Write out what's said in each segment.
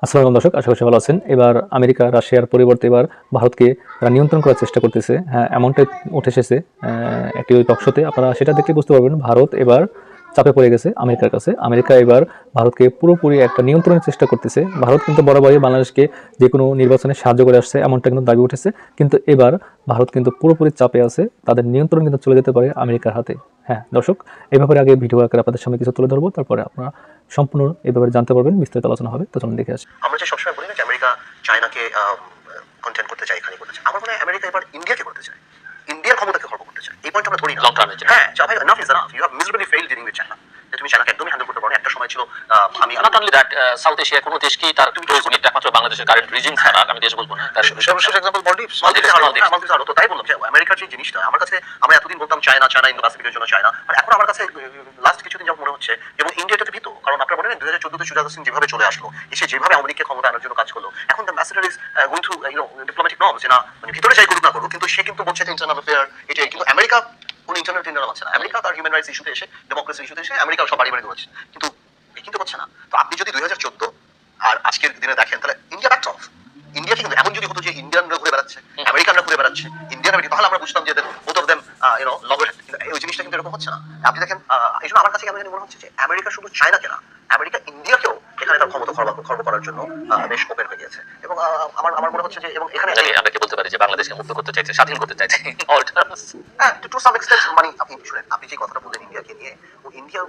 আসসালামু আলাইকুম দর্শক, আশা করি ভালো আছেন। এবার আমেরিকা রাশিয়ার পরিবর্তে এবার ভারতকে তারা নিয়ন্ত্রণ করার চেষ্টা করতেছে। হ্যাঁ, এমনটাই উঠে এসেছে একটি টক শোতে। আপনারা সেটা দেখলে বুঝতে পারবেন ভারত এবার চাপে পড়ে গেছে আমেরিকার কাছে। আমেরিকা এবার ভারতকে পুরোপুরি একটা নিয়ন্ত্রণের চেষ্টা করতেছে। ভারত কিন্তু বরাবরই বাংলাদেশকে যে কোনো নির্বাচনে সাহায্য করে আসছে, এমনটা কিন্তু দাবি উঠেছে। কিন্তু এবার ভারত কিন্তু পুরোপুরি চাপে আছে, তাদের নিয়ন্ত্রণ কিন্তু চলে যেতে পারে আমেরিকার হাতে। হ্যাঁ দর্শক, এই ব্যাপারে আগে ভিডিও আকারে আপনাদের সামনে কিছু তুলে ধরবো, তারপরে আপনারা সম্পূর্ণ এই ব্যাপারে জানতে পারবেন, বিস্তারিত আলোচনা হবে। তো চলুন দেখে আসি। আমরা যে সবসময় বলি না যে আমেরিকা চায়নাকে কন্টেন্ট করতে চায়, এখানে করতে চায়। আমার মনে হয় আমেরিকা এবার ইন্ডিয়াকে করতে চায়, ইন্ডিয়ার ক্ষমতাকে খর্ব করতে চায়। এই পয়েন্ট আমরা ধরি লং টার্মে। হ্যাঁ, ভাই enough is enough. You have miserably failed dealing with China. তুমি চায়নাকে একদমই হ্যান্ডেল করতে পারো। একটা সময় ছিল আমি not only that, south Asia কোনো দেশকেই তার প্রয়োজন একমাত্র বাংলাদেশের কারেন্ট রিজিম ছাড়া। আমি দেশ বলবো না, তার সর্বশেষ এক্সাম্পল মালদ্বীপ আরো। তো তাই বললাম যে আমেরিকার যে জিনিসটা আমার কাছে, আমরা এতদিন বলতাম চায়না চায়না ইন্দো প্যাসিফিকের জন্য চায়না, আর এখন আমার কাছে লাস্ট কিছুদিন যেমন মনে হচ্ছে এবং ইন্ডিয়াটাতে ভীত। কারণ আপনারা মনে নেন 2014 সুজাত সিং যেভাবে চলে আসলো, এসে যেভাবে আওয়ামী লীগকে ক্ষমতা আনার জন্য কাজ করলো, এখন the messenger is going through diplomatic norms, যে না মানে ভিতরে যাই করুক না করুক, কিন্তু সে কিন্তু বলছে ইন্টারনাল অ্যাফেয়ার এটাই। কিন্তু আমেরিকা কোন ইন্টারনাল টেন্ডার আছে না। আমেরিকা তার হিউম্যান রাইটস ইস্যুতে এসে, ডেমোক্রেসি ইস্যুতে এসে আমেরিকা সব বাড়ি বাড়ি ধরছে, কিন্তু করছে না। তো আপনি যদি 2014 আর আজকের দিনে দেখেন, তাহলে ইন্ডিয়া ব্যাক অফ। ইন্ডিয়া কিন্তু এমন যদি হতো যে ইন্ডিয়ানরা ঘুরে বেড়াচ্ছে, আমেরিকানরা ঘুরে বেড়াচ্ছে, ইন্ডিয়ান তাহলে আমরা বুঝতাম যে বোথ অফ দেম লগর। ওই জিনিসটা কিন্তু এরকম হচ্ছে না। আপনি দেখেন, এই জন্য আমার কাছে কেমন মনে হচ্ছে যে আমেরিকা শুধু চায়নাকে না, আমেরিকা ইন্ডিয়াকেও এখানে তার ক্ষমতা খর্ব করার জন্য বেশ ওপেন হয়ে গেছে। এবং আমার মনে হচ্ছে যে এবং এখানে আমরা কি বলতে পারি যে বাংলাদেশকে মুক্ত করতে চাইছে, স্বাধীন করতে চাইছে। অল টার্মস হ্যাঁ, টু সাম এক্সটেন্ট। মানে আপনি শুনেন, আপনি যে কথাটা বললেন ইন্ডিয়াকে নিয়ে, ও ইন্ডিয়া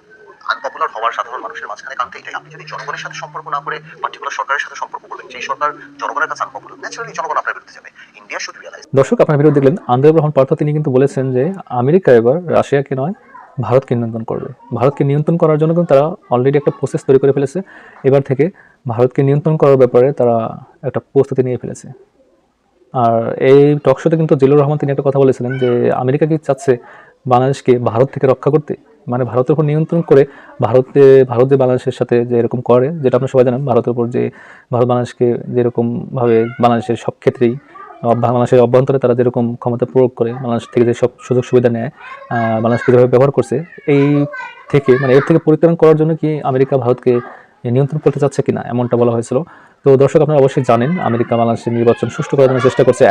আনপপুলার হওয়ার সাধারণ মানুষের মাঝখানে কারণটা এটাই। আপনি যদি জনগণের সাথে সম্পর্ক না করে পার্টিকুলার সরকারের সাথে সম্পর্ক করবেন, যে সরকার জনগণের কাছে আনপপুলার, ন্যাচারালি জনগণ আপনার বিরুদ্ধে যাবে। India should realise. দর্শক, আপনার ভিডিও দেখলেন আন্দ্রে ব্রাহ্মণ পার্থ, তিনি কিন্তু বলেছেন যে আমেরিকা এবার রাশিয়াকে নয় ভারতকে নিয়ন্ত্রণ করবে। ভারতকে নিয়ন্ত্রণ করার জন্য কিন্তু তারা অলরেডি একটা প্রসেস তৈরি করে ফেলেছে। এবার থেকে ভারতকে নিয়ন্ত্রণ করার ব্যাপারে তারা একটা প্রস্তুতি নিয়ে ফেলেছে। আর এই টক শোতে কিন্তু জিল্লুর রহমান তিনি একটা কথা বলেছিলেন যে আমেরিকা কি চাচ্ছে বাংলাদেশকে ভারত থেকে রক্ষা করতে, মানে ভারতের উপর নিয়ন্ত্রণ করে ভারত যে বাংলাদেশের সাথে যে এরকম করে, যেটা আপনারা সবাই জানেন, ভারতের উপর যে ভারত বাংলাদেশকে যেরকমভাবে বাংলাদেশের সব ক্ষেত্রেই বাংলাদেশের অভ্যন্তরে তারা যেরকম ক্ষমতা প্রয়োগ করে, বাংলাদেশ থেকে যে সব সুযোগ সুবিধা নেয়, বাংলাদেশকে যেভাবে ব্যবহার করছে, এই থেকে মানে এর থেকে পরিত্রাণ করার জন্য কি আমেরিকা ভারতকে নিয়ন্ত্রণ করতে চাচ্ছে কিনা, এমনটা বলা হয়েছিল। তো দর্শক, আপনারা অবশ্যই জানেন আমেরিকা বাংলাদেশের নির্বাচন সুষ্ঠু করার জন্য চেষ্টা করছে।